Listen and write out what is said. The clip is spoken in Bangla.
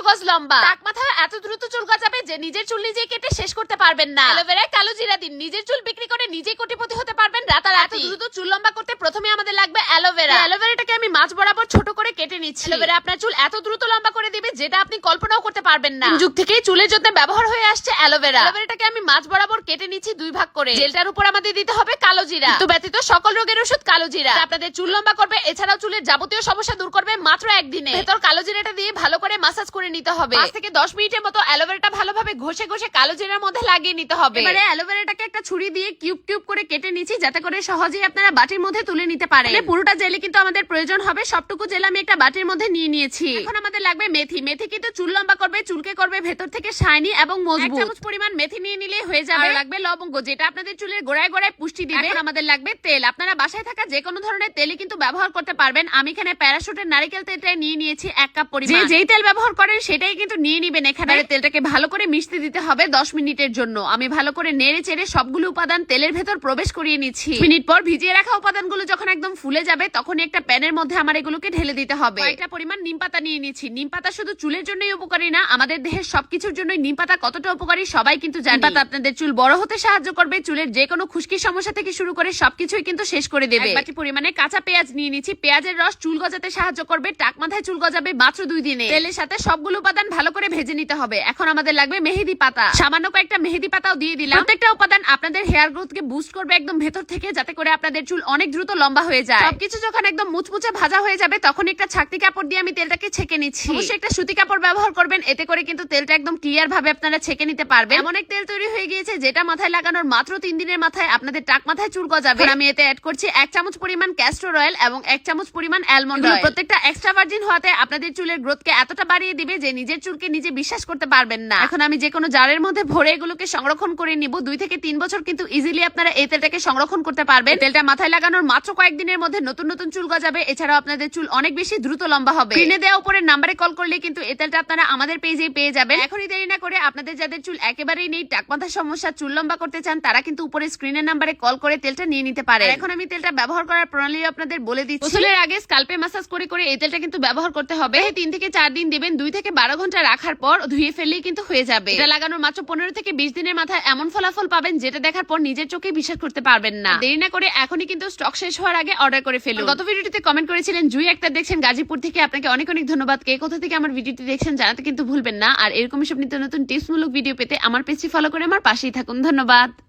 গজ লম্বা। টাক মাথায় এত দ্রুত চুল গজাবে যে নিজের চুল নিজেই কেটে শেষ করতে পারবেন না। অ্যালোভেরায় কালো জিরা দিন, নিজের চুল বিক্রি করে নিজেই কোটিপতি হতে পারবেন রাতারাতি। এত দ্রুত চুল লম্বা করতে প্রথমে আমাদের লাগবে অ্যালোভেরা। অ্যালোভেরাটাকে আমি মাছ বরাবর ছোট করে কেটে নিচ্ছি। অ্যালোভেরা আপনার চুল এত দ্রুত লম্বা করে দিবে যেটা আপনি কল্পনাও করতে পারবেন না। যুগ থেকেই চুলের জন্য ব্যবহার হয়ে আসছে অ্যালোভেরা। অ্যালোভেরাটাকে আমি মাছ বরাবর কেটে নিচ্ছি 2 ভাগ করে। জেলটার উপর আমাদের দিতে হবে কালো জিরা। তো ব্যতীত সকল রোগের ওষুধ কালো জিরা। আপনাদের চুল লম্বা করবে, এছাড়াও চুলের যাবতীয় সমস্যা দূর করবে মাত্র একদিনে। ভেতর কালো জিরাটা দিয়ে ভালো করে মাসাজ করে নিতে হবে। 5 থেকে 10 মিনিটের মতো অ্যালোভেরাটা ভালোভাবে ঘষে ঘষে কালো জিরার মধ্যে লাগিয়ে নিতে হবে। এবারে অ্যালোভেরাটাকে একটা ছুরি দিয়ে কিউব কিউব করে কেটে নিচ্ছি যাতে করে সহজেই আপনারা বাটির মধ্যে তুলে নিতে পারেন। পুরোটা জেলে কিন্তু আমাদের প্রয়োজন হবে, সবটুকু জেল আমি একটা বাটির মধ্যে নিয়ে নিয়েছি। এখন আমাদের লাগবে মেথি। মেথি কিন্তু চুল লম্বা করবে, চুলকে করবে ভেতর থেকে শাইনি এবং মজবুত। 1 চামচ পরিমাণ মেথি নিয়ে নিলে হয়ে যাবে। লাগবে লবঙ্গ, যেটা আপনাদের চুলের গোড়ায় গোড়ায় পুষ্টি দিবে। এখন আমাদের লাগবে তেল। আপনারা বাসায় থাকা যে কোনো ধরনের তেলই কিন্তু ব্যবহার করতে পারবেন। আমি এখানে প্যারাশুটের নারকেল তেলটা নিয়ে নিয়েছি 1 কাপ পরিমাণ। যেই তেল ব্যবহার করেন সেটাই কিন্তু নিয়ে নিবেন। এখানে তেলটাকে ভালো করে মিশতে দিতে হবে 10 মিনিটের জন্য। আমি ভালো করে নেড়ে চেড়ে সবগুলো উপাদান তেলের ভেতর প্রবেশ করিয়ে নিচ্ছি। মিনিট পর ভিজিয়ে রাখা উপাদানগুলো যখন একদম ফুলে যাবে তখনই একটা প্যানের মধ্যে আমার এগুলোকে ঢেলে দিতে হবে। একটা পরিমাণ নিমপাতা নিয়ে নিচ্ছি। নিমপাতা শুধু চুলের জন্যই উপকারী না, আমাদের দেহের সবকিছুর জন্যই নিমপাতা কতটা উপকারী সবাই কিন্তু জানে। নিমপাতা আপনাদের চুল বড় হতে সাহায্য করবে, চুলের যে কোনো খুশকির সমস্যা থেকে শুরু করে সবকিছুই কিন্তু শেষ করে দেবে। বাকি পরিমাণে কাঁচা পেঁয়াজ নিয়ে নিচ্ছি। পেঁয়াজের রস চুল গজাতে সাহায্য করবে, টাক মাথায় চুল গজাবে মাত্র 2 দিনে। তেলের সাথে সবগুলো উপাদান ভালো করে ভেজে নিতে হবে। এখন আমাদের লাগবে মেহেদি পাতা। সামান্য কয়েকটা মেহেদি পাতাও দিয়ে দিলাম। প্রত্যেকটা উপাদান আপনাদের হেয়ার গ্রোথ কে বুস্ট করবে একদম ভেতর থেকে, যাতে করে আপনাদের চুল অনেক দ্রুত লম্বা হয়ে যায়। সবকিছু যখন একদম মুচমুচে ভাজা হয়ে যাবে তখন একটা ছাকনি কাপড় দিয়ে আমি তেলটাকে ছেঁকে নিচ্ছি। অবশ্যই একটা সুতি কাপড় ব্যবহার করবেন, এতে করে কিন্তু তেলটা একদম ক্লিয়ার ভাবে আপনারা ছেঁকে নিতে পারবেন। এমন এক তেল তৈরি হয়ে গিয়েছে যেটা মাথায় লাগানোর মাত্র 3 দিনের মাথায় আপনাদের টাক মাথায় চুল গজাবে। আমি এতে অ্যাড করছি 1 চামচ পরিমাণ ক্যাস্টর অয়েল এবং 1 চামচ পরিমাণ অ্যালমন্ড অয়েল। প্রত্যেকটা এক্সট্রা ভার্জিন হওয়াতে আপনাদের চুলের গ্রোথকে এতটা বাড়িয়ে দিবে যে নিজের চুলকে নিজে বিশ্বাস করতে পারবেন না। এখন আমি যে কোনো জারের মধ্যে ভরে এগুলোকে সংরক্ষণ করে নিব। 2 থেকে 3 বছর কিন্তু ইজিলি আপনারা এই তেলটাকে সংরক্ষণ করতে পারবেন। তেলটা মাথায় লাগানোর মাত্র কয়েকদিনের মধ্যে নতুন নতুন চুল গজাবে, এছাড়াও আপনাদের চুল অনেক বেশি দ্রুত লম্বা হবে। স্ক্রিনে দেওয়া উপরের নাম্বারে কল করলে কিন্তু এই তেলটা আপনারা আমাদের পেজে পেয়ে যাবেন। এখনই দেরি না করে আপনাদের যাদের চুল একেবারেই নেই, টাক মাথার সমস্যা, চুল লম্বা করতে চান, তারা কিন্তু উপরে স্ক্রিনের নাম্বারে কল করে তেলটা নিয়ে নিতে পারে। এখন আমি তেলটা ব্যবহার করার প্রণালী আপনাদের বলে দিচ্ছি। গোসলের আগে স্কাল্পে ম্যাসাজ করে করে এই তেলটা কিন্তু ব্যবহার করতে হবে। 3 থেকে 4 দিন দিবেন। 2 থেকে 12 ঘন্টা রাখার পর ধুয়ে ফেললেই কিন্তু হয়ে যাবে। এটা লাগানোর মাত্র 15 থেকে 20 দিনের মাথায় এমন ফলাফল পাবেন যেটা দেখার পর নিজের চোখে বিশ্বাস করতে পারবেন না। দেরি না করে এখনই কিন্তু স্টক শেষ হওয়ার আগে অর্ডার করে ফেলুন। গত ভিডিওতে কমেন্ট করেছিলেন জুই আক্তার দেখছেন গাজীপুর থেকে, আপনাকে অনেক অনেক ধন্যবাদ। কে কোথা থেকে আমার ভিডিওটি দেখছেন জানাতে কিন্তু ভুলবেন না। আর এরকম সব নিত্য নতুন টিপসমূলক ভিডিও পেতে আমার পেজটি ফলো করে আমার পাশেই থাকুন। ধন্যবাদ।